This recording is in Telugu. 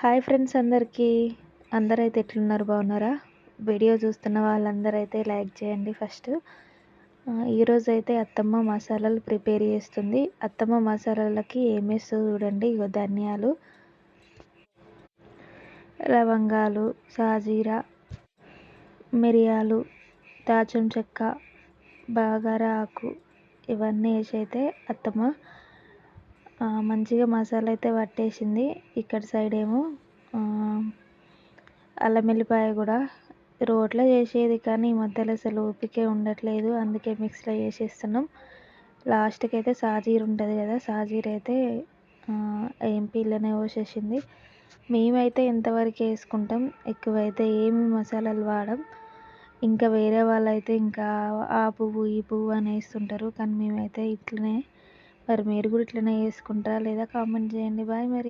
హాయ్ ఫ్రెండ్స్ అందరికీ. అందరైతే ఎట్లున్నారు బాగున్నారా? వీడియో చూస్తున్న వాళ్ళందరైతే లైక్ చేయండి ఫస్ట్. ఈరోజైతే అత్తమ్మ మసాలాలు ప్రిపేర్ చేస్తుంది. అత్తమ్మ మసాలాలకి ఏమేస్తుందో చూడండి. ఇగో ధనియాలు, లవంగాలు, సాజీరా, మిరియాలు, దాల్చిన చెక్క, బగార ఆకు ఇవన్నీ వేసి అయితే అత్తమ్మ మంచిగా మసాలా అయితే పట్టేసింది. ఇక్కడ సైడ్ ఏమో అల్లం వెల్లిపాయ కూడా రోట్లో చేసేది, కానీ ఈ మధ్యలో అసలు ఓపికే ఉండట్లేదు, అందుకే మిక్సీలో చేసేస్తున్నాం. లాస్ట్కి అయితే సాజీర ఉంటుంది కదా, సాజీర అయితే ఎంపీలోనే పోసేసింది. మేమైతే ఇంతవరకు వేసుకుంటాం, ఎక్కువైతే ఏమి మసాలాలు వాడం. ఇంకా వేరే వాళ్ళైతే ఇంకా ఆ పువ్వు ఈ పువ్వు అని వేస్తుంటారు, కానీ మేమైతే ఇట్లనే. మరి మీరు కూడా ఇట్లనే వేసుకుంటారా లేదా కామెంట్ చేయండి. బాయ్ మరి.